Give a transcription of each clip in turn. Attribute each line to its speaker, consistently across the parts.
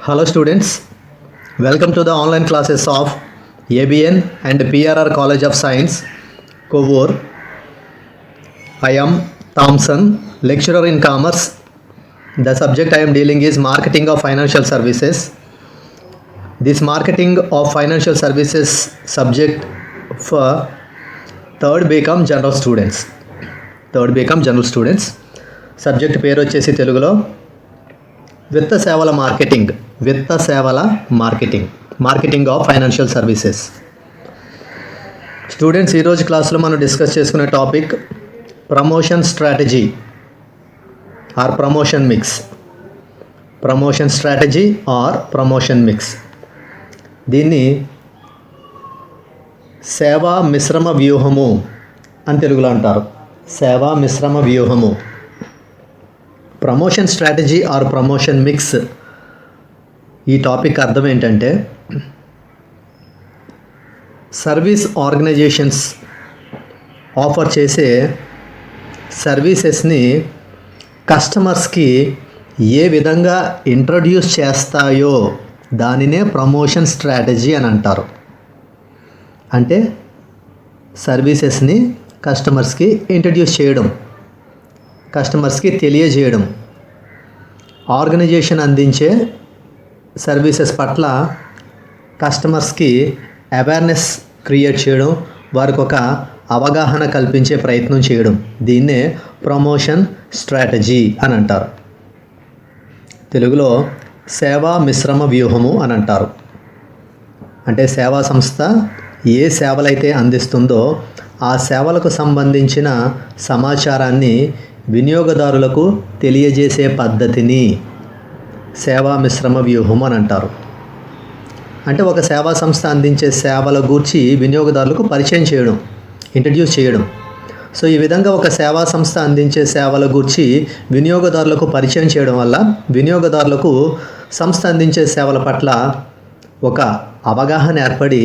Speaker 1: Hello students, welcome to the online classes of ABN and PRR College of Science, Kovur. I am Thompson, lecturer in commerce. The subject I am dealing is marketing of financial services. This marketing of financial services subject for third BCom general students. Subject పేరు వచ్చేసి తెలుగులో విత్త సేవల marketing of financial services. Students, ఈరోజు క్లాస్లో మనం discuss చేసుకునే topic promotion strategy or promotion mix. దీన్ని సేవా మిశ్రమ వ్యూహము అని తెలుగులో అంటారు. సేవా మిశ్రమ వ్యూహము, promotion strategy or promotion mix. ఈ టాపిక్ అర్థం ఏంటంటే, సర్వీస్ ఆర్గనైజేషన్స్ ఆఫర్ చేసే సర్వీసెస్ని కస్టమర్స్కి ఏ విధంగా ఇంట్రడ్యూస్ చేస్తాయో దానినే ప్రమోషన్ స్ట్రాటజీ అని అంటారు. అంటే సర్వీసెస్ని కస్టమర్స్కి ఇంట్రడ్యూస్ చేయడం, కస్టమర్స్కి తెలియజేయడం, ఆర్గనైజేషన్ అందించే సర్వీసెస్ పట్ల కస్టమర్స్కి అవేర్నెస్ క్రియేట్ చేయడం, వారికి ఒక అవగాహన కల్పించే ప్రయత్నం చేయడం, దీన్నే ప్రమోషన్ స్ట్రాటజీ అని అంటారు. తెలుగులో సేవా మిశ్రమ వ్యూహము అని అంటారు. అంటే సేవా సంస్థ ఏ సేవలైతే అందిస్తుందో ఆ సేవలకు సంబంధించిన సమాచారాన్ని వినియోగదారులకు తెలియజేసే పద్ధతిని సేవా మిశ్రమ వ్యూహం అని అంటారు. అంటే ఒక సేవా సంస్థ అందించే సేవల గూర్చి వినియోగదారులకు పరిచయం చేయడం, ఇంట్రడ్యూస్ చేయడం. సో ఈ విధంగా ఒక సేవా సంస్థ అందించే సేవల గూర్చి వినియోగదారులకు పరిచయం చేయడం వల్ల వినియోగదారులకు సంస్థ అందించే సేవల పట్ల ఒక అవగాహన ఏర్పడి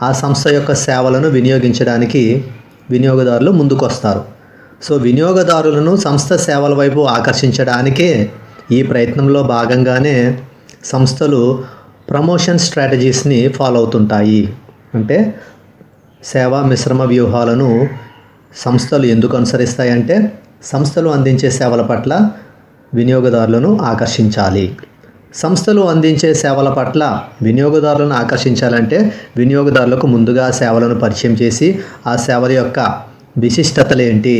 Speaker 1: ఆ సంస్థ యొక్క సేవలను వినియోగించడానికి వినియోగదారులు ముందుకు వస్తారు. సో వినియోగదారులను సంస్థ సేవల వైపు ఆకర్షించడానికే ఈ ప్రయత్నంలో భాగంగానే సంస్థలు ప్రమోషన్ స్ట్రాటజీస్ని ఫాలో అవుతుంటాయి. అంటే సేవా మిశ్రమ వ్యూహాలను సంస్థలు ఎందుకు అనుసరిస్తాయంటే, సంస్థలు అందించే సేవల పట్ల వినియోగదారులను ఆకర్షించాలి. సంస్థలు అందించే సేవల పట్ల వినియోగదారులను ఆకర్షించాలంటే వినియోగదారులకు ముందుగా సేవలను పరిచయం చేసి ఆ సేవల యొక్క విశిష్టతలేంటి,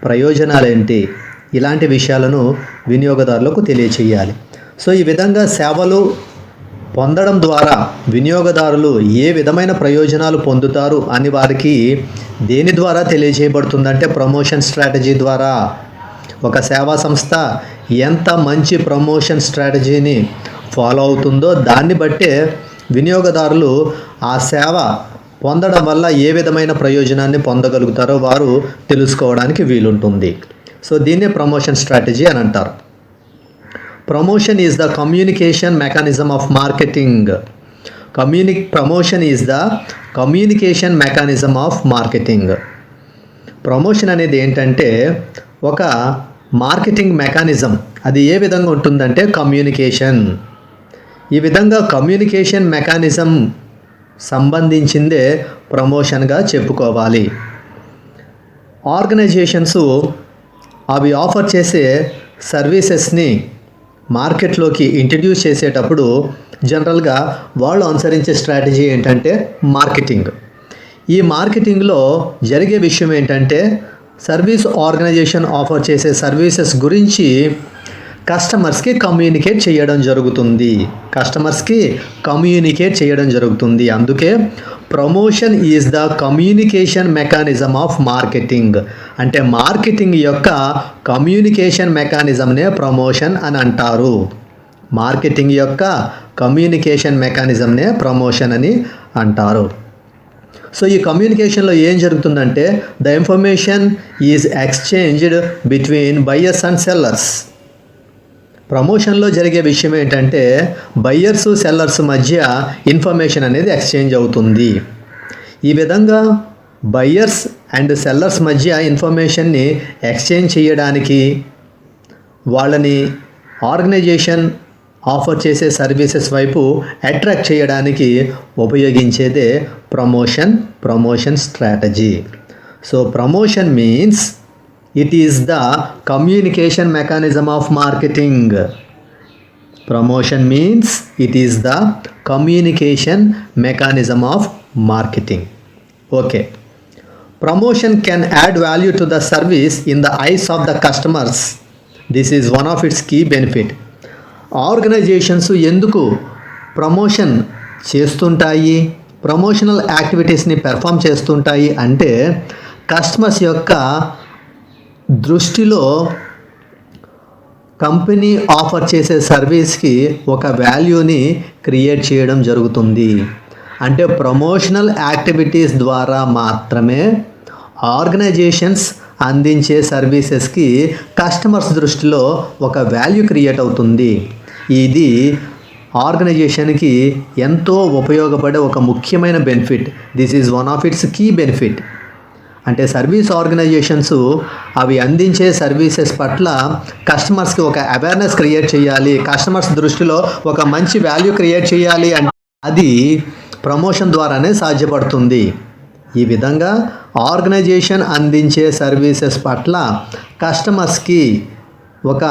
Speaker 1: ప్రయోజనాలేంటి, ఇలాంటి విషయాలను వినియోగదారులకు తెలియచేయాలి. సో ఈ విధంగా సేవలు పొందడం ద్వారా వినియోగదారులు ఏ విధమైన ప్రయోజనాలు పొందుతారు అని వారికి దేని ద్వారా తెలియజేయబడుతుందంటే ప్రమోషన్ స్ట్రాటజీ ద్వారా. ఒక సేవా సంస్థ ఎంత మంచి ప్రమోషన్ స్ట్రాటజీని ఫాలో అవుతుందో దాన్ని బట్టే వినియోగదారులు ఆ సేవ పొందడం వల్ల ఏ విధమైన ప్రయోజనాన్ని పొందగలుగుతారో వారు తెలుసుకోవడానికి వీలుంటుంది. సో దీన్నే ప్రమోషన్ స్ట్రాటజీ అని అంటారు. Promotion is the communication mechanism of marketing. Promotion is the communication mechanism of marketing. Promotion అనేది ఏంటంటే ఒక మార్కెటింగ్ మెకానిజం. అది ఏ విధంగా ఉంటుందంటే కమ్యూనికేషన్. ఈ విధంగా కమ్యూనికేషన్ మెకానిజం సంబంధించిందే ప్రమోషన్గా చెప్పుకోవాలి. ఆర్గనైజేషన్స్ అవి ఆఫర్ చేసే సర్వీసెస్ని మార్కెట్లోకి ఇంట్రడ్యూస్ చేసేటప్పుడు జనరల్గా వాళ్ళు అనుసరించే స్ట్రాటజీ ఏంటంటే మార్కెటింగ్. ఈ మార్కెటింగ్లో జరిగే విషయం ఏంటంటే సర్వీస్ ఆర్గనైజేషన్ ఆఫర్ చేసే సర్వీసెస్ గురించి కస్టమర్స్కి కమ్యూనికేట్ చేయడం జరుగుతుంది. అందుకే promotion is the communication mechanism of marketing. అంటే మార్కెటింగ్ యొక్క కమ్యూనికేషన్ మెకానిజంనే ప్రమోషన్ అని అంటారు. మార్కెటింగ్ యొక్క కమ్యూనికేషన్ మెకానిజంనే ప్రమోషన్ అని అంటారు. సో ఈ కమ్యూనికేషన్లో ఏం జరుగుతుందంటే the information is exchanged between buyers and sellers. ప్రమోషన్లో జరిగే విషయం ఏంటంటే బయ్యర్స్ సెల్లర్స్ మధ్య ఇన్ఫర్మేషన్ అనేది ఎక్స్చేంజ్ అవుతుంది. ఈ విధంగా బయ్యర్స్ అండ్ సెల్లర్స్ మధ్య ఇన్ఫర్మేషన్ని ఎక్స్చేంజ్ చేయడానికి వాళ్ళని ఆర్గనైజేషన్ ఆఫర్ చేసే సర్వీసెస్ వైపు అట్రాక్ట్ చేయడానికి ఉపయోగించేదే promotion strategy. So promotion means it is the communication mechanism of marketing. Promotion means it is the communication mechanism of marketing. Okay. Promotion can add value to the service in the eyes of the customers. This is one of its key benefit. Organisations ఎందుకు promotion చేస్తుంటాయి, promotional యాక్టివిటీస్ని perform చేస్తుంటాయి అంటే customers యొక్క దృష్టిలో company offer చేసే సర్వీస్కి ఒక వాల్యూని క్రియేట్ చేయడం జరుగుతుంది. అంటే ప్రమోషనల్ యాక్టివిటీస్ ద్వారా మాత్రమే ఆర్గనైజేషన్స్ అందించే సర్వీసెస్కి కస్టమర్స్ దృష్టిలో ఒక వాల్యూ క్రియేట్ అవుతుంది. ఇది ఆర్గనైజేషన్కి ఎంతో ఉపయోగపడే ఒక ముఖ్యమైన benefit. This is one of its key benefit. అంటే సర్వీస్ ఆర్గనైజేషన్స్ అవి అందించే సర్వీసెస్ పట్ల కస్టమర్స్కి ఒక అవేర్నెస్ క్రియేట్ చేయాలి, కస్టమర్స్ దృష్టిలో ఒక మంచి వాల్యూ క్రియేట్ చేయాలి అంటే అది ప్రమోషన్ ద్వారానే సాధ్యపడుతుంది. ఈ విధంగా ఆర్గనైజేషన్ అందించే సర్వీసెస్ పట్ల కస్టమర్స్కి ఒక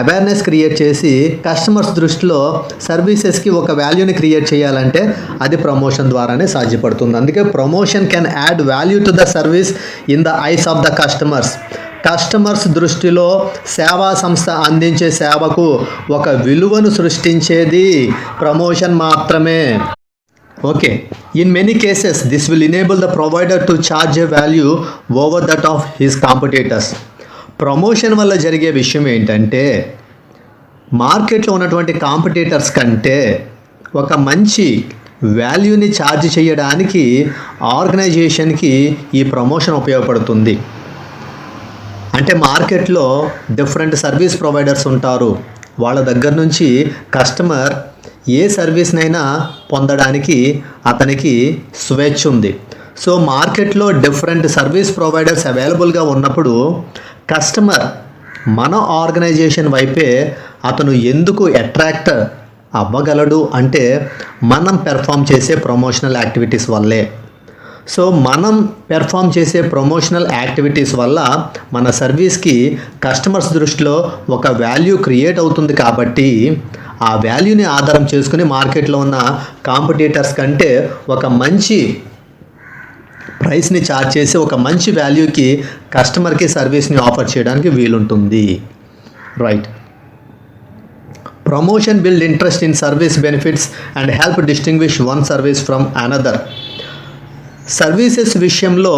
Speaker 1: అవేర్నెస్ క్రియేట్ చేసి కస్టమర్స్ దృష్టిలో సర్వీసెస్కి ఒక వాల్యూని క్రియేట్ చేయాలంటే అది ప్రమోషన్ ద్వారానే సాధ్యపడుతుంది. అందుకే promotion can add value to the service in the eyes of the customers. Customers దృష్టిలో సేవా సంస్థ అందించే సేవకు ఒక విలువను సృష్టించేది ప్రమోషన్ మాత్రమే. Okay, in many cases this will enable the provider to charge a value over that of his competitors. Promotion వల్ల జరిగే విషయం ఏంటంటే మార్కెట్లో ఉన్నటువంటి కాంపిటీటర్స్ కంటే ఒక మంచి వాల్యూని ఛార్జ్ చేయడానికి ఆర్గనైజేషన్కి ఈ ప్రమోషన్ ఉపయోగపడుతుంది. అంటే మార్కెట్లో డిఫరెంట్ సర్వీస్ ప్రొవైడర్స్ ఉంటారు. వాళ్ళ దగ్గర నుంచి కస్టమర్ ఏ సర్వీస్నైనా పొందడానికి అతనికి స్వేచ్ఛ ఉంది. సో మార్కెట్లో డిఫరెంట్ సర్వీస్ ప్రొవైడర్స్ అవైలబుల్గా ఉన్నప్పుడు కస్టమర్ మన ఆర్గనైజేషన్ వైపే అతను ఎందుకు అట్రాక్ట్ అవ్వగలడు అంటే మనం పెర్ఫామ్ చేసే ప్రమోషనల్ యాక్టివిటీస్ వల్లే. సో మనం పెర్ఫామ్ చేసే ప్రమోషనల్ యాక్టివిటీస్ వల్ల మన సర్వీస్కి కస్టమర్స్ దృష్టిలో ఒక వాల్యూ క్రియేట్ అవుతుంది. కాబట్టి ఆ వాల్యూని ఆధారం చేసుకుని మార్కెట్లో ఉన్న కాంపిటీటర్స్ కంటే ఒక మంచి ప్రైస్ని ఛార్జ్ చేసి ఒక మంచి వాల్యూకి కస్టమర్కి సర్వీస్ని ఆఫర్ చేయడానికి వీలుంటుంది. Right. Promotion build interest in service benefits and help distinguish one service from another. Services విషయంలో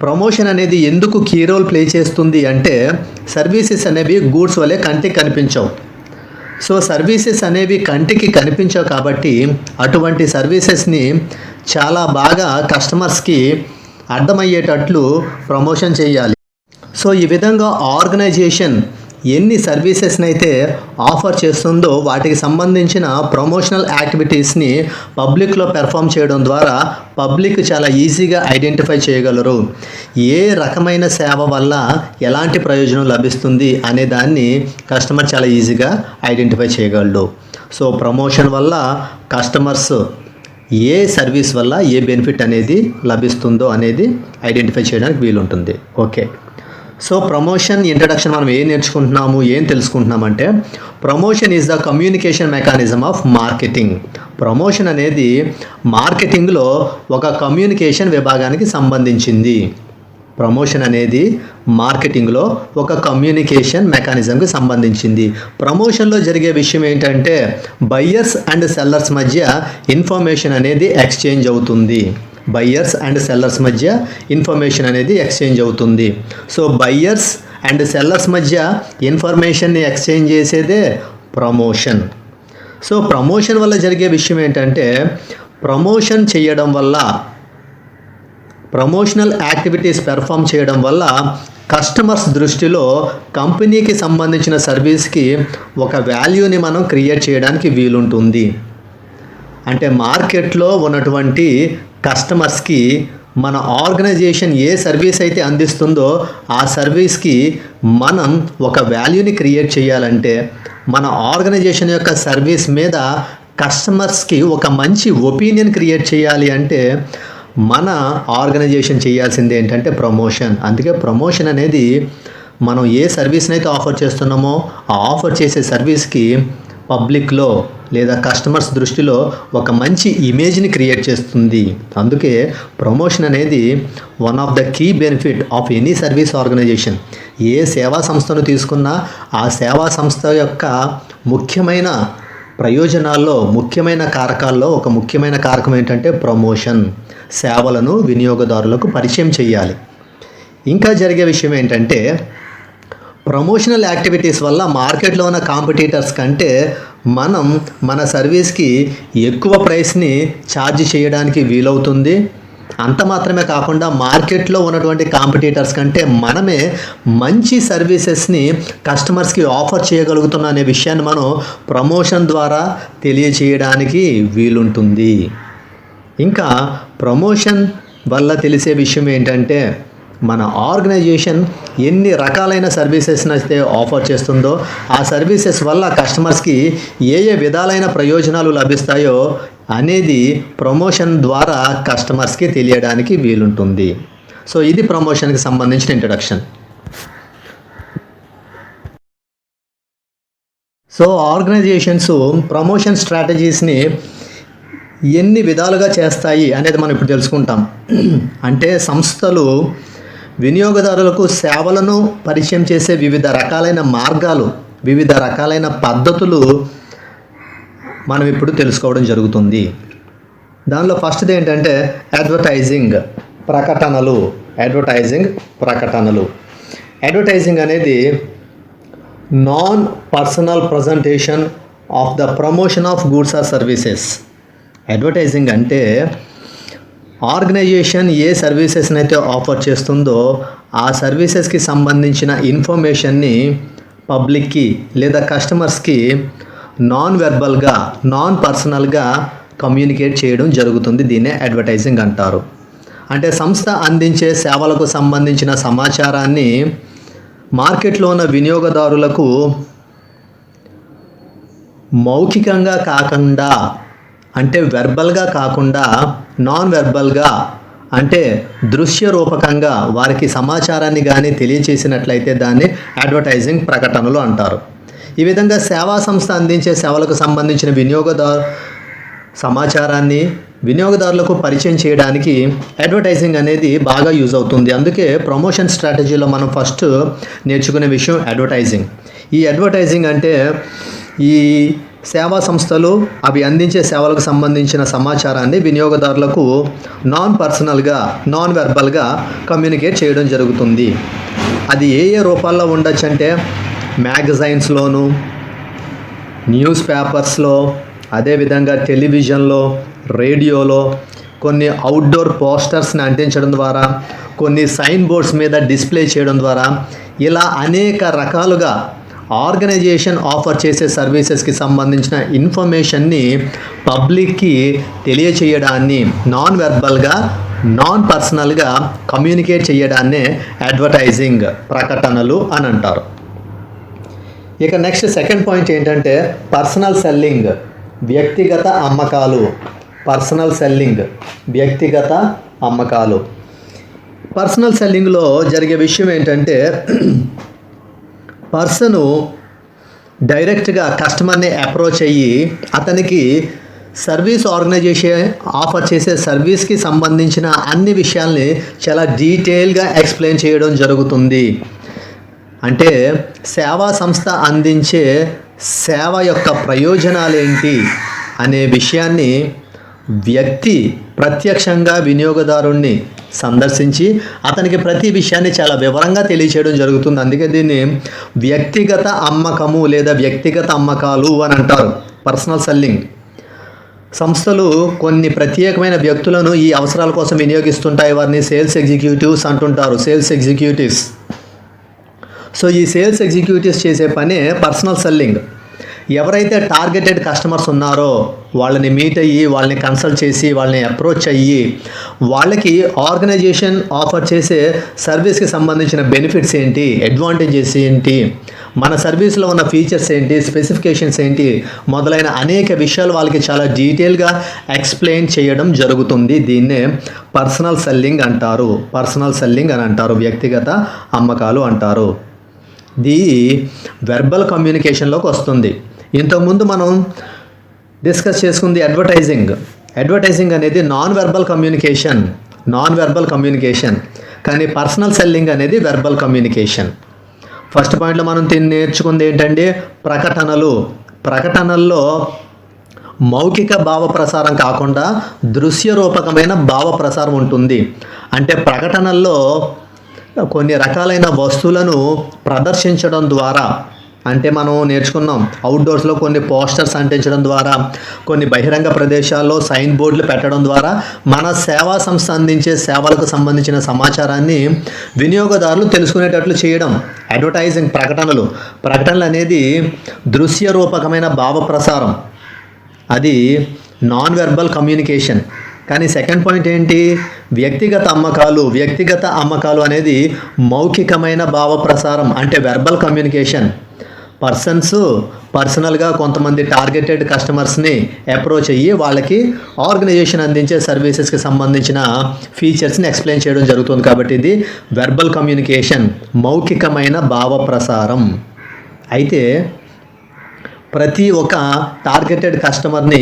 Speaker 1: ప్రమోషన్ అనేది ఎందుకు కీ రోల్ ప్లే చేస్తుంది అంటే సర్వీసెస్ అనేవి గూడ్స్ వలె కంటికి కనిపించవు. సో సర్వీసెస్ అనేవి కంటికి కనిపించవు కాబట్టి అటువంటి సర్వీసెస్ని చాలా బాగా కస్టమర్స్కి అర్థమయ్యేటట్లు ప్రమోషన్ చేయాలి. సో ఈ విధంగా ఆర్గనైజేషన్ ఎన్ని సర్వీసెస్ని అయితే ఆఫర్ చేస్తుందో వాటికి సంబంధించిన ప్రమోషనల్ యాక్టివిటీస్ని పబ్లిక్లో పెర్ఫామ్ చేయడం ద్వారా పబ్లిక్ చాలా ఈజీగా ఐడెంటిఫై చేయగలరు. ఏ రకమైన సేవ వల్ల ఎలాంటి ప్రయోజనం లభిస్తుంది అనే దాన్ని కస్టమర్ చాలా ఈజీగా ఐడెంటిఫై చేయగలడు. సో ప్రమోషన్ వల్ల కస్టమర్స్ ఏ సర్వీస్ వల్ల ఏ బెనిఫిట్ అనేది లభిస్తుందో అనేది ఐడెంటిఫై చేయడానికి వీలుంటుంది. ఓకే. సో ప్రమోషన్ ఇంట్రడక్షన్ మనం ఏం నేర్చుకుంటున్నాము, ఏం తెలుసుకుంటున్నామంటే promotion is the communication mechanism of marketing. Promotion అనేది మార్కెటింగ్లో ఒక కమ్యూనికేషన్ విభాగానికి సంబంధించింది. ప్రమోషన్ అనేది మార్కెటింగ్లో ఒక కమ్యూనికేషన్ మెకానిజంకి సంబంధించింది. ప్రమోషన్లో జరిగే విషయం ఏంటంటే బయ్యర్స్ అండ్ సెల్లర్స్ మధ్య ఇన్ఫర్మేషన్ అనేది ఎక్స్చేంజ్ అవుతుంది. బయ్యర్స్ అండ్ సెల్లర్స్ మధ్య ఇన్ఫర్మేషన్ అనేది ఎక్స్చేంజ్ అవుతుంది. సో బయ్యర్స్ అండ్ సెల్లర్స్ మధ్య ఇన్ఫర్మేషన్ని ఎక్స్చేంజ్ చేసేదే ప్రమోషన్. సో ప్రమోషన్ వల్ల జరిగే విషయం ఏంటంటే ప్రమోషన్ చేయడం వల్ల, ప్రమోషనల్ యాక్టివిటీస్ పెర్ఫామ్ చేయడం వల్ల కస్టమర్స్ దృష్టిలో కంపెనీకి సంబంధించిన సర్వీస్కి ఒక వాల్యూని మనం క్రియేట్ చేయడానికి వీలుంటుంది. అంటే మార్కెట్లో ఉన్నటువంటి కస్టమర్స్కి మన ఆర్గనైజేషన్ ఏ సర్వీస్ అయితే అందిస్తుందో ఆ సర్వీస్కి మనం ఒక వాల్యూని క్రియేట్ చేయాలంటే, మన ఆర్గనైజేషన్ యొక్క సర్వీస్ మీద కస్టమర్స్కి ఒక మంచి ఒపీనియన్ క్రియేట్ చేయాలి అంటే మన ఆర్గనైజేషన్ చేయాల్సింది ఏంటంటే ప్రమోషన్. అందుకే ప్రమోషన్ అనేది మనం ఏ సర్వీస్ని అయితే ఆఫర్ చేస్తున్నామో ఆ ఆఫర్ చేసే సర్వీస్కి పబ్లిక్లో లేదా కస్టమర్స్ దృష్టిలో ఒక మంచి ఇమేజ్ని క్రియేట్ చేస్తుంది. అందుకే ప్రమోషన్ అనేది one of the key benefit of any service organisation. ఏ సేవా సంస్థను తీసుకున్నా ఆ సేవా సంస్థ యొక్క ముఖ్యమైన ప్రయోజనాల్లో, ముఖ్యమైన కారకాల్లో ఒక ముఖ్యమైన కారకం ఏంటంటే ప్రమోషన్. సేవలను వినియోగదారులకు పరిచయం చేయాలి. ఇంకా జరిగే విషయం ఏంటంటే ప్రమోషనల్ యాక్టివిటీస్ వల్ల మార్కెట్లో ఉన్న కాంపిటీటర్స్ కంటే మనం మన సర్వీస్కి ఎక్కువ ప్రైస్ని ఛార్జ్ చేయడానికి వీలవుతుంది. అంత మాత్రమే కాకుండా మార్కెట్లో ఉన్నటువంటి కాంపిటీటర్స్ కంటే మనమే మంచి సర్వీసెస్ని కస్టమర్స్కి ఆఫర్ చేయగలుగుతున్నాం అనే విషయాన్ని మనం ప్రమోషన్ ద్వారా తెలియచేయడానికి వీలుంటుంది. ఇంకా ప్రమోషన్ వల్ల తెలిసే విషయం ఏంటంటే మన ఆర్గనైజేషన్ ఎన్ని రకాలైన సర్వీసెస్ని అయితే ఆఫర్ చేస్తుందో ఆ సర్వీసెస్ వల్ల కస్టమర్స్కి ఏ ఏ విధాలైన ప్రయోజనాలు లభిస్తాయో అనేది ప్రమోషన్ ద్వారా కస్టమర్స్కి తెలియడానికి వీలుంటుంది. సో ఇది ప్రమోషన్కి సంబంధించిన ఇంట్రడక్షన్. సో ఆర్గనైజేషన్స్ ప్రమోషన్ స్ట్రాటజీస్ని ఎన్ని విధాలుగా చేస్తాయి అనేది మనం ఇప్పుడు తెలుసుకుంటాం. అంటే సంస్థలు వినియోగదారులకు సేవలను పరిచయం చేసే వివిధ రకాలైన మార్గాలు, వివిధ రకాలైన పద్ధతులు మనం ఇప్పుడు తెలుసుకోవడం జరుగుతుంది. దానిలో ఫస్ట్ది ఏంటంటే అడ్వర్టైజింగ్ ప్రకటనలు. అడ్వర్టైజింగ్ అనేది non personal presentation of the promotion of goods or services. Advertising అంటే ఆర్గనైజేషన్ ఏ సర్వీసెస్ని అయితే ఆఫర్ చేస్తుందో ఆ సర్వీసెస్కి సంబంధించిన ఇన్ఫర్మేషన్ని పబ్లిక్కి లేదా కస్టమర్స్కి నాన్ వెర్బల్గా, నాన్ పర్సనల్గా కమ్యూనికేట్ చేయడం జరుగుతుంది. దీన్నే అడ్వర్టైజింగ్ అంటారు. అంటే సంస్థ అందించే సేవలకు సంబంధించిన సమాచారాన్ని మార్కెట్లో ఉన్న వినియోగదారులకు మౌఖికంగా కాకుండా, అంటే వెర్బల్గా కాకుండా నాన్ వెర్బల్గా, అంటే దృశ్య రూపకంగా వారికి సమాచారాన్ని కానీ తెలియచేసినట్లయితే దాన్ని అడ్వర్టైజింగ్ ప్రకటనలు అంటారు. ఈ విధంగా సేవా సంస్థ అందించే సేవలకు సంబంధించిన సమాచారాన్ని వినియోగదారులకు పరిచయం చేయడానికి అడ్వర్టైజింగ్ అనేది బాగా యూజ్ అవుతుంది. అందుకే ప్రమోషన్ స్ట్రాటజీలో మనం ఫస్ట్ నేర్చుకునే విషయం అడ్వర్టైజింగ్. ఈ అడ్వర్టైజింగ్ అంటే ఈ సేవా సంస్థలు అవి అందించే సేవలకు సంబంధించిన సమాచారాన్ని వినియోగదారులకు నాన్ పర్సనల్గా, నాన్ వెర్బల్గా కమ్యూనికేట్ చేయడం జరుగుతుంది. అది ఏ ఏ రూపాల్లో ఉండొచ్చు అంటే మ్యాగజైన్స్లోను, న్యూస్ పేపర్స్లో, అదేవిధంగా టెలివిజన్లో, రేడియోలో, కొన్ని అవుట్డోర్ పోస్టర్స్ని అంటించడం ద్వారా, కొన్ని సైన్ బోర్డ్స్ మీద డిస్ప్లే చేయడం ద్వారా, ఇలా అనేక రకాలుగా ఆర్గనైజేషన్ ఆఫర్ చేసే సర్వీసెస్కి సంబంధించిన ఇన్ఫర్మేషన్ని పబ్లిక్కి తెలియచేయడాన్ని నాన్ వెర్బల్గా, నాన్ పర్సనల్గా కమ్యూనికేట్ చేయడాన్నే అడ్వర్టైజింగ్ ప్రకటనలు అని అంటారు. ఇక నెక్స్ట్ సెకండ్ పాయింట్ ఏంటంటే పర్సనల్ సెల్లింగ్, వ్యక్తిగత అమ్మకాలు. వ్యక్తిగత అమ్మకాలు. పర్సనల్ సెల్లింగ్లో జరిగే విషయం ఏంటంటే పర్సను డైరెక్ట్గా కస్టమర్ని అప్రోచ్ అయ్యి అతనికి సర్వీస్ ఆర్గనైజేషన్ ఆఫర్ చేసే సర్వీస్కి సంబంధించిన అన్ని విషయాల్ని చాలా డీటెయిల్గా ఎక్స్ప్లెయిన్ చేయడం జరుగుతుంది. అంటే సేవా సంస్థ అందించే సేవ యొక్క ప్రయోజనాలు ఏంటి అనే విషయాన్ని వ్యక్తి ప్రత్యక్షంగా వినియోగదారుణ్ణి సందర్శించి అతనికి ప్రతి విషయాన్ని చాలా వివరంగా తెలియచేయడం జరుగుతుంది. అందుకే దీన్ని వ్యక్తిగత అమ్మకము లేదా వ్యక్తిగత అమ్మకాలు అని అంటారు, పర్సనల్ సెల్లింగ్. సంస్థలు కొన్ని ప్రత్యేకమైన వ్యక్తులను ఈ అవసరాల కోసం వినియోగిస్తుంటాయి. వారిని సేల్స్ ఎగ్జిక్యూటివ్స్ అంటుంటారు, సేల్స్ ఎగ్జిక్యూటివ్స్. సో ఈ సేల్స్ ఎగ్జిక్యూటివ్స్ చేసే పనే పర్సనల్ సెల్లింగ్. ఎవరైతే టార్గెటెడ్ కస్టమర్స్ ఉన్నారో వాళ్ళని మీట్ అయ్యి, వాళ్ళని కన్సల్ట్ చేసి, వాళ్ళని అప్రోచ్ అయ్యి, వాళ్ళకి ఆర్గనైజేషన్ ఆఫర్ చేసే సర్వీస్కి సంబంధించిన బెనిఫిట్స్ ఏంటి, అడ్వాంటేజెస్ ఏంటి, మన సర్వీస్లో ఉన్న ఫీచర్స్ ఏంటి, స్పెసిఫికేషన్స్ ఏంటి మొదలైన అనేక విషయాలు వాళ్ళకి చాలా డీటెయిల్గా ఎక్స్ప్లెయిన్ చేయడం జరుగుతుంది. దీన్నే పర్సనల్ సెల్లింగ్ అంటారు. పర్సనల్ సెల్లింగ్ అని అంటారు, వ్యక్తిగత అమ్మకాలు అంటారు. ఇది వెర్బల్ కమ్యూనికేషన్లోకి వస్తుంది. ఇంతకుముందు మనం డిస్కస్ చేసుకుంది అడ్వర్టైజింగ్. అడ్వర్టైజింగ్ అనేది నాన్ వెర్బల్ కమ్యూనికేషన్, కానీ పర్సనల్ సెల్లింగ్ అనేది వెర్బల్ కమ్యూనికేషన్. ఫస్ట్ పాయింట్లో మనం నేర్చుకుంది ఏంటంటే ప్రకటనల్లో మౌఖిక భావ ప్రసారం కాకుండా దృశ్య రూపకమైన భావ ప్రసారం ఉంటుంది. అంటే ప్రకటనల్లో కొన్ని రకాలైన వస్తువులను ప్రదర్శించడం ద్వారా, అంటే మనం నేర్చుకున్నాం అవుట్డోర్స్లో కొన్ని పోస్టర్స్ అంటించడం ద్వారా, కొన్ని బహిరంగ ప్రదేశాల్లో సైన్ బోర్డులు పెట్టడం ద్వారా మన సేవా సంస్థ అందించే సేవలకు సంబంధించిన సమాచారాన్ని వినియోగదారులు తెలుసుకునేటట్లు చేయడం అడ్వర్టైజింగ్. ప్రకటనలు అనేది దృశ్య రూపకమైన భావ ప్రసారం, అది నాన్ వెర్బల్ కమ్యూనికేషన్. కానీ సెకండ్ పాయింట్ ఏంటి, వ్యక్తిగత అమ్మకాలు అనేది మౌఖికమైన భావ ప్రసారం, అంటే వెర్బల్ కమ్యూనికేషన్. పర్సనల్గా కొంతమంది టార్గెటెడ్ కస్టమర్స్ని అప్రోచ్ అయ్యి వాళ్ళకి ఆర్గనైజేషన్ అందించే సర్వీసెస్కి సంబంధించిన ఫీచర్స్ని ఎక్స్ప్లెయిన్ చేయడం జరుగుతుంది. కాబట్టి ఇది వెర్బల్ కమ్యూనికేషన్, మౌఖికమైన భావ ప్రసారం. అయితే ప్రతి ఒక్క టార్గెటెడ్ కస్టమర్ని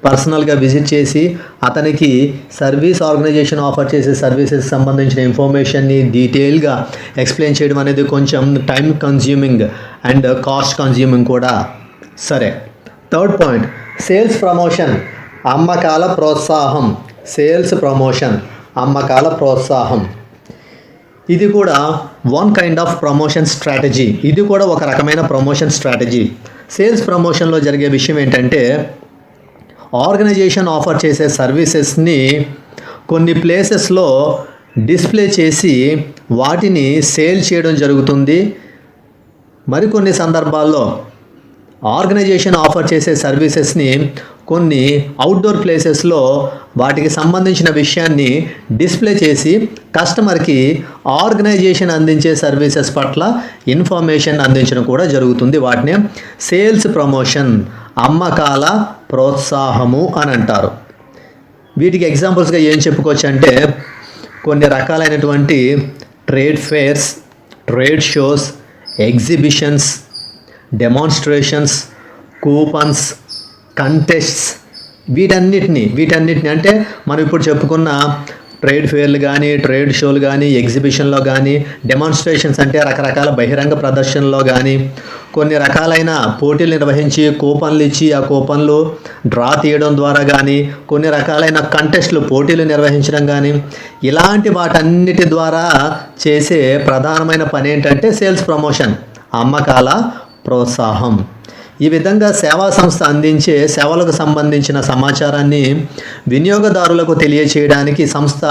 Speaker 1: పర్సనల్గా విజిట్ చేసి అతనికి సర్వీస్ ఆర్గనైజేషన్ ఆఫర్ చేసే సర్వీసెస్ సంబంధించిన ఇన్ఫర్మేషన్ని డీటెయిల్గా ఎక్స్ప్లెయిన్ చేయడం అనేది కొంచెం time consuming and cost consuming కూడా. సరే, థర్డ్ పాయింట్, సేల్స్ ప్రమోషన్, అమ్మకాల ప్రోత్సాహం. ఇది కూడా one kind of promotion strategy. ఇది కూడా ఒక రకమైన ప్రమోషన్ స్ట్రాటజీ. సేల్స్ ప్రమోషన్లో జరిగే విషయం ఏంటంటే, ఆర్గనైజేషన్ ఆఫర్ చేసే సర్వీసెస్ని కొన్ని ప్లేసెస్లో డిస్ప్లే చేసి వాటిని సేల్ చేయడం జరుగుతుంది. మరికొన్ని సందర్భాల్లో ఆర్గనైజేషన్ ఆఫర్ చేసే సర్వీసెస్ని కొన్ని అవుట్డోర్ ప్లేసెస్లో వాటికి సంబంధించిన విషయాన్ని డిస్ప్లే చేసి కస్టమర్కి ఆర్గనైజేషన్ అందించే సర్వీసెస్ పట్ల ఇన్ఫర్మేషన్ అందించడం కూడా జరుగుతుంది. వాటిని సేల్స్ ప్రమోషన్, అమ్మకాల ప్రోత్సాహము అని అంటారు. వీటికి ఎగ్జాంపుల్స్గా ఏం చెప్పుకోవచ్చు అంటే, కొన్ని రకాలైనటువంటి trade fairs, trade shows, exhibitions, demonstrations, coupons, contests, వీటన్నిటిని అంటే మనం ఇప్పుడు చెప్పుకున్న ట్రేడ్ ఫేర్లు కానీ, ట్రేడ్ షోలు కానీ, ఎగ్జిబిషన్లో కానీ, డెమాన్స్ట్రేషన్స్ అంటే రకరకాల బహిరంగ ప్రదర్శనలో కానీ, కొన్ని రకాలైన పోటీలు నిర్వహించి కూపన్లు ఇచ్చి ఆ కూపన్లు డ్రా తీయడం ద్వారా కానీ, కొన్ని రకాలైన కంటెస్ట్లు, పోటీలు నిర్వహించడం కానీ, ఇలాంటి వాటన్నిటి ద్వారా చేసే ప్రధానమైన పని ఏంటంటే సేల్స్ ప్రమోషన్, అమ్మకాల ప్రోత్సాహం. ఈ విధంగా సేవా సంస్థ అందించే సేవలకు సంబంధించిన సమాచారాన్ని వినియోగదారులకు తెలియచేయడానికి సంస్థ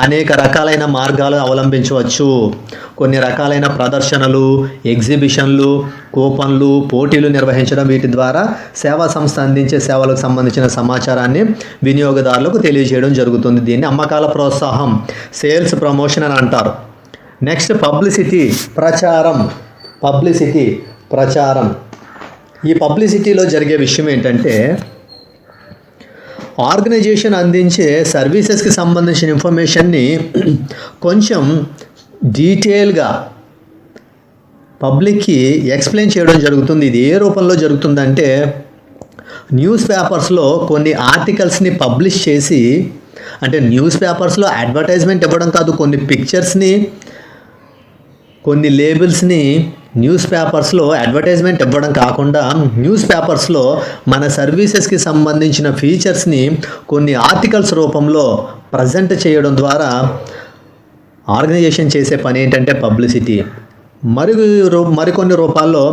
Speaker 1: అనేక రకాలైన మార్గాలు అవలంబించవచ్చు. కొన్ని రకాలైన ప్రదర్శనలు, ఎగ్జిబిషన్లు, కూపన్లు, పోటీలు నిర్వహించడం, వీటి ద్వారా సేవా సంస్థ అందించే సేవలకు సంబంధించిన సమాచారాన్ని వినియోగదారులకు తెలియజేయడం జరుగుతుంది. దీన్ని అమ్మకాల ప్రోత్సాహం, సేల్స్ ప్రమోషన్ అని అంటారు. నెక్స్ట్ పబ్లిసిటీ, ప్రచారం. ఈ పబ్లిసిటీలో జరిగే విషయం ఏంటంటే, ఆర్గనైజేషన్ అందించే సర్వీసెస్కి సంబంధించిన ఇన్ఫర్మేషన్ని కొంచెం డీటెయిల్గా పబ్లిక్కి ఎక్స్ప్లెయిన్ చేయడం జరుగుతుంది. ఇది ఏ రూపంలో జరుగుతుందంటే, న్యూస్ పేపర్స్లో కొన్ని ఆర్టికల్స్ని పబ్లిష్ చేసి, అంటే న్యూస్ పేపర్స్లో అడ్వర్టైజ్మెంట్ ఇవ్వడం కాదు, కొన్ని పిక్చర్స్ని, కొన్ని లేబుల్స్ని న్యూస్ పేపర్స్లో అడ్వర్టైజ్మెంట్ ఇవ్వడం కాకుండా, న్యూస్ పేపర్స్లో మన సర్వీసెస్కి సంబంధించిన ఫీచర్స్ని కొన్ని ఆర్టికల్స్ రూపంలో ప్రజెంట్ చేయడం ద్వారా ఆర్గనైజేషన్ చేసే పని ఏంటంటే పబ్లిసిటీ. మరికొన్ని రూపాల్లో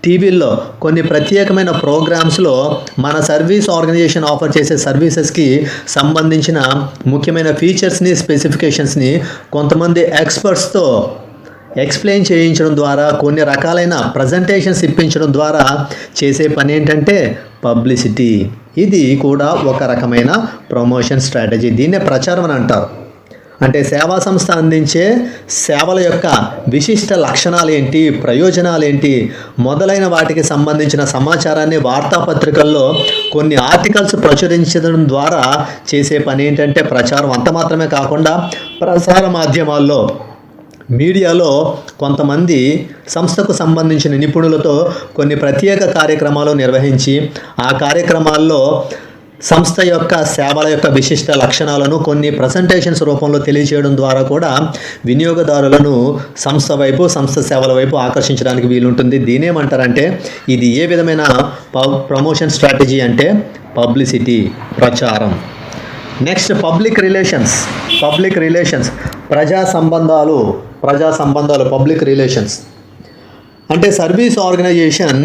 Speaker 1: టీవీల్లో కొన్ని ప్రత్యేకమైన ప్రోగ్రామ్స్లో మన సర్వీస్ ఆర్గనైజేషన్ ఆఫర్ చేసే సర్వీసెస్కి సంబంధించిన ముఖ్యమైన ఫీచర్స్ని, స్పెసిఫికేషన్స్ని కొంతమంది ఎక్స్పర్ట్స్తో ఎక్స్ప్లెయిన్ చేయించడం ద్వారా, కొన్ని రకాలైన ప్రజెంటేషన్స్ ఇప్పించడం ద్వారా చేసే పని ఏంటంటే పబ్లిసిటీ. ఇది కూడా ఒక రకమైన ప్రమోషన్ స్ట్రాటజీ. దీన్నే ప్రచారం అని అంటారు. అంటే సేవా సంస్థ అందించే సేవల యొక్క విశిష్ట లక్షణాలు ఏంటి, ప్రయోజనాలు ఏంటి మొదలైన వాటికి సంబంధించిన సమాచారాన్ని వార్తాపత్రికల్లో కొన్ని ఆర్టికల్స్ ప్రచురించడం ద్వారా చేసే పని ఏంటంటే ప్రచారం. అంత మాత్రమే కాకుండా ప్రసార మాధ్యమాల్లో, మీడియాలో కొంతమంది సంస్థకు సంబంధించిన నిపుణులతో కొన్ని ప్రత్యేక కార్యక్రమాలు నిర్వహించి ఆ కార్యక్రమాల్లో సంస్థ యొక్క సేవల యొక్క విశిష్ట లక్షణాలను కొన్ని ప్రజెంటేషన్స్ రూపంలో తెలియజేయడం ద్వారా కూడా వినియోగదారులను సంస్థ వైపు, సంస్థ సేవల వైపు ఆకర్షించడానికి వీలుంటుంది. దీనేమంటారంటే ఇది ఏ విధమైన ప్రమోషన్ స్ట్రాటజీ అంటే పబ్లిసిటీ, ప్రచారం. Next public relations. ప్రజా సంబంధాలు, పబ్లిక్ రిలేషన్స్ అంటే సర్వీస్ ఆర్గనైజేషన్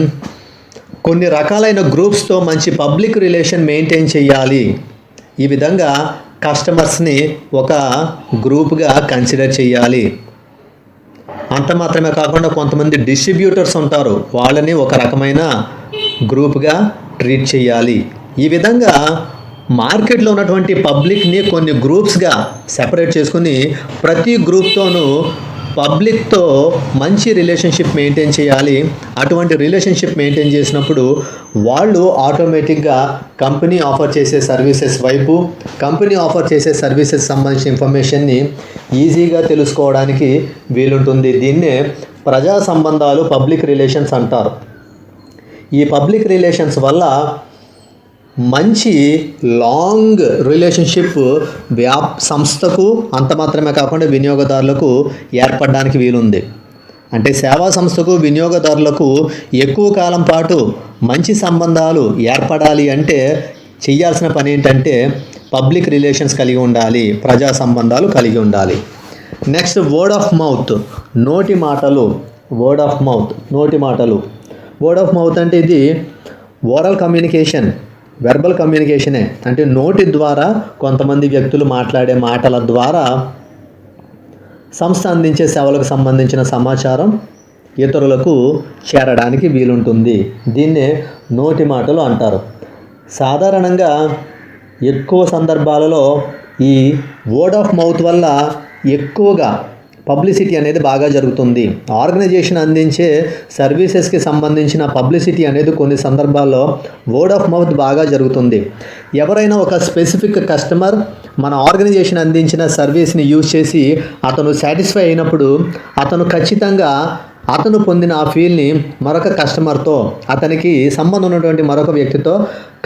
Speaker 1: కొన్ని రకాలైన గ్రూప్స్తో మంచి పబ్లిక్ రిలేషన్ మెయింటైన్ చేయాలి. ఈ విధంగా కస్టమర్స్ని ఒక గ్రూప్గా కన్సిడర్ చేయాలి. అంత మాత్రమే కాకుండా కొంతమంది డిస్ట్రిబ్యూటర్స్ ఉంటారు, వాళ్ళని ఒక రకమైన గ్రూప్గా ట్రీట్ చేయాలి. ఈ విధంగా మార్కెట్లో ఉన్నటువంటి పబ్లిక్ని కొన్ని గ్రూప్స్గా సెపరేట్ చేసుకుని ప్రతి గ్రూప్తోనూ పబ్లిక్తో మంచి రిలేషన్షిప్ మెయింటైన్ చేయాలి. అటువంటి రిలేషన్షిప్ మెయింటైన్ చేసినప్పుడు వాళ్ళు ఆటోమేటిక్గా కంపెనీ ఆఫర్ చేసే సర్వీసెస్ వైపు, కంపెనీ ఆఫర్ చేసే సర్వీసెస్ సంబంధించిన ఇన్ఫర్మేషన్ని ఈజీగా తెలుసుకోవడానికి వీలుంటుంది. దీన్నే ప్రజా సంబంధాలు, పబ్లిక్ రిలేషన్స్ అంటారు. ఈ పబ్లిక్ రిలేషన్స్ వల్ల మంచి లాంగ్ రిలేషన్షిప్ సంస్థకు, అంత మాత్రమే కాకుండా వినియోగదారులకు ఏర్పడడానికి వీలుంది. అంటే సేవా సంస్థకు, వినియోగదారులకు ఎక్కువ కాలం పాటు మంచి సంబంధాలు ఏర్పడాలి అంటే చేయాల్సిన పని ఏంటంటే పబ్లిక్ రిలేషన్స్ కలిగి ఉండాలి, ప్రజా సంబంధాలు కలిగి ఉండాలి. నెక్స్ట్ వర్డ్ ఆఫ్ మౌత్, నోటి మాటలు. వర్డ్ ఆఫ్ మౌత్ అంటే ఇది ఓరల్ కమ్యూనికేషన్, వెర్బల్ కమ్యూనికేషనే. అంటే నోటి ద్వారా కొంతమంది వ్యక్తులు మాట్లాడే మాటల ద్వారా సంస్థ అందించే సేవలకు సంబంధించిన సమాచారం ఇతరులకు చేరడానికి వీలుంటుంది. దీన్నే నోటి మాటలు అంటారు. సాధారణంగా ఎక్కువ సందర్భాలలో ఈ వర్డ్ ఆఫ్ మౌత్ వల్ల ఎక్కువగా పబ్లిసిటీ అనేది బాగా జరుగుతుంది. ఆర్గనైజేషన్ అందించే సర్వీసెస్కి సంబంధించిన పబ్లిసిటీ అనేది కొన్ని సందర్భాల్లో వర్డ్ ఆఫ్ మౌత్ బాగా జరుగుతుంది. ఎవరైనా ఒక స్పెసిఫిక్ కస్టమర్ మన ఆర్గనైజేషన్ అందించిన సర్వీస్ని యూజ్ చేసి అతను సాటిస్ఫై అయినప్పుడు అతను ఖచ్చితంగా అతను పొందిన ఆ ఫీల్ని మరొక కస్టమర్తో, అతనికి సంబంధం ఉన్నటువంటి మరొక వ్యక్తితో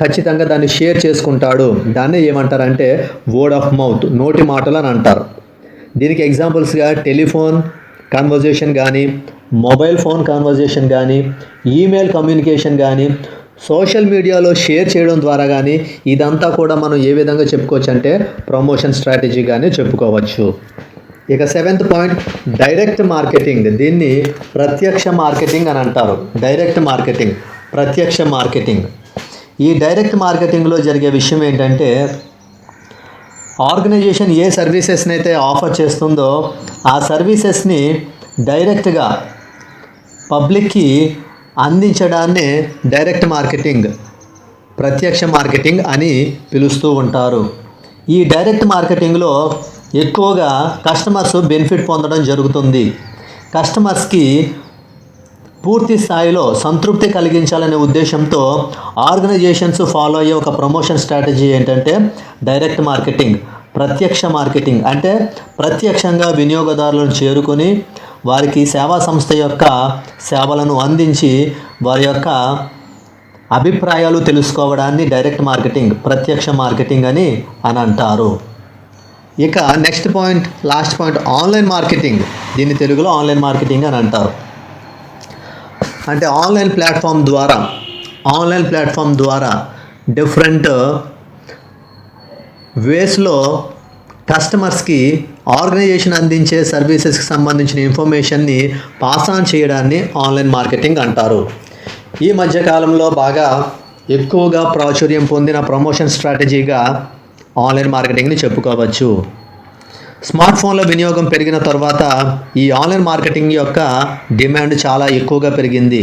Speaker 1: ఖచ్చితంగా దాన్ని షేర్ చేసుకుంటాడు. దాన్ని ఏమంటారంటే వర్డ్ ఆఫ్ మౌత్, నోటి మాటలు అని అంటారు. దీనికి ఎగ్జాంపుల్స్గా టెలిఫోన్ కన్వర్జేషన్ కానీ, మొబైల్ ఫోన్ కన్వర్జేషన్ కానీ, ఈమెయిల్ కమ్యూనికేషన్ కానీ, సోషల్ మీడియాలో షేర్ చేయడం ద్వారా కానీ ఇదంతా కూడా మనం ఏ విధంగా చెప్పుకోవచ్చు అంటే ప్రమోషన్ స్ట్రాటజీగానే చెప్పుకోవచ్చు. ఇక 7th పాయింట్ డైరెక్ట్ మార్కెటింగ్. దీన్ని ప్రత్యక్ష మార్కెటింగ్ అని అంటారు. ప్రత్యక్ష మార్కెటింగ్. ఈ డైరెక్ట్ మార్కెటింగ్లో జరిగే విషయం ఏంటంటే ఆర్గనైజేషన్ ఏ సర్వీసెస్ని అయితే ఆఫర్ చేస్తుందో ఆ సర్వీసెస్ని డైరెక్ట్గా పబ్లిక్కి అందించడాన్నే డైరెక్ట్ మార్కెటింగ్, ప్రత్యక్ష మార్కెటింగ్ అని పిలుస్తూ ఉంటారు. ఈ డైరెక్ట్ మార్కెటింగ్లో ఎక్కువగా కస్టమర్స్ బెనిఫిట్ పొందడం జరుగుతుంది. కస్టమర్స్కి పూర్తి స్థాయిలో సంతృప్తి కలిగించాలనే ఉద్దేశంతో ఆర్గనైజేషన్స్ ఫాలో అయ్యే ఒక ప్రమోషన్ స్ట్రాటజీ ఏంటంటే డైరెక్ట్ మార్కెటింగ్, ప్రత్యక్ష మార్కెటింగ్. అంటే ప్రత్యక్షంగా వినియోగదారులను చేరుకొని వారికి సేవా సంస్థ యొక్క సేవలను అందించి వారి యొక్క అభిప్రాయాలు తెలుసుకోవడాన్ని డైరెక్ట్ మార్కెటింగ్, ప్రత్యక్ష మార్కెటింగ్ అని అంటారు. ఇక next point, last point online marketing. దీన్ని తెలుగులో ఆన్లైన్ మార్కెటింగ్ అని అంటారు. అంటే ఆన్లైన్ ప్లాట్ఫామ్ ద్వారా డిఫరెంట్ వేస్లో కస్టమర్స్కి ఆర్గనైజేషన్ అందించే సర్వీసెస్కి సంబంధించిన ఇన్ఫర్మేషన్ని పాస్ ఆన్ చేయడాన్ని ఆన్లైన్ మార్కెటింగ్ అంటారు. ఈ మధ్యకాలంలో బాగా ఎక్కువగా ప్రాచుర్యం పొందిన ప్రమోషన్ స్ట్రాటజీగా ఆన్లైన్ మార్కెటింగ్ని చెప్పుకోవచ్చు. స్మార్ట్ ఫోన్ల వినియోగం పెరిగిన తర్వాత ఈ ఆన్లైన్ మార్కెటింగ్ యొక్క డిమాండ్ చాలా ఎక్కువగా పెరిగింది.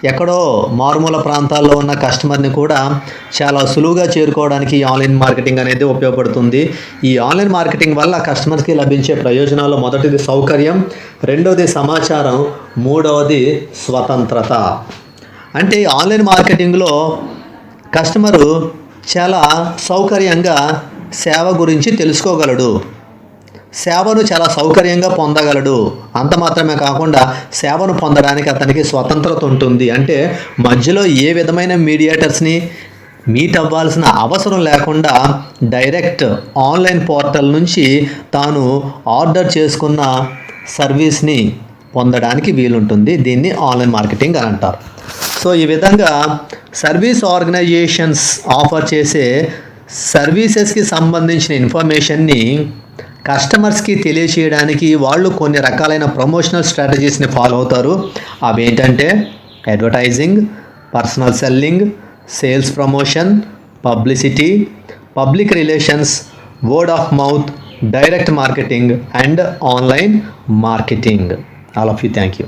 Speaker 1: ఎక్కడో మారుమూల ప్రాంతాల్లో ఉన్న కస్టమర్ని కూడా చాలా సులువుగా చేరుకోవడానికి ఈ ఆన్లైన్ మార్కెటింగ్ అనేది ఉపయోగపడుతుంది. ఈ ఆన్లైన్ మార్కెటింగ్ వల్ల కస్టమర్స్కి లభించే ప్రయోజనాలు మొదటిది సౌకర్యం, రెండవది సమాచారం, మూడవది స్వతంత్రత. అంటే ఆన్లైన్ మార్కెటింగ్లో కస్టమరు చాలా సౌకర్యంగా సేవ గురించి తెలుసుకోగలడు, సేవను చాలా సౌకర్యంగా పొందగలడు. అంత మాత్రమే కాకుండా సేవను పొందడానికి అతనికి స్వతంత్రత ఉంటుంది. అంటే మధ్యలో ఏ విధమైన మీడియేటర్స్ని మీట్ అవ్వాల్సిన అవసరం లేకుండా డైరెక్ట్ ఆన్లైన్ పోర్టల్ నుంచి తాను ఆర్డర్ చేసుకున్న సర్వీస్ని పొందడానికి వీలుంటుంది. దీన్ని ఆన్లైన్ మార్కెటింగ్ అని అంటారు. సో ఈ విధంగా సర్వీస్ ఆర్గనైజేషన్స్ ఆఫర్ చేసే సర్వీసెస్కి సంబంధించిన ఇన్ఫర్మేషన్ని కస్టమర్స్కి తెలియచేయడానికి వాళ్ళు కొన్ని రకాలైన ప్రమోషనల్ స్ట్రాటజీస్ని ఫాలో అవుతారు. అవి ఏంటంటే advertising, personal selling, sales promotion, publicity, public relations, word of mouth, direct marketing and online marketing. All of you, thank you.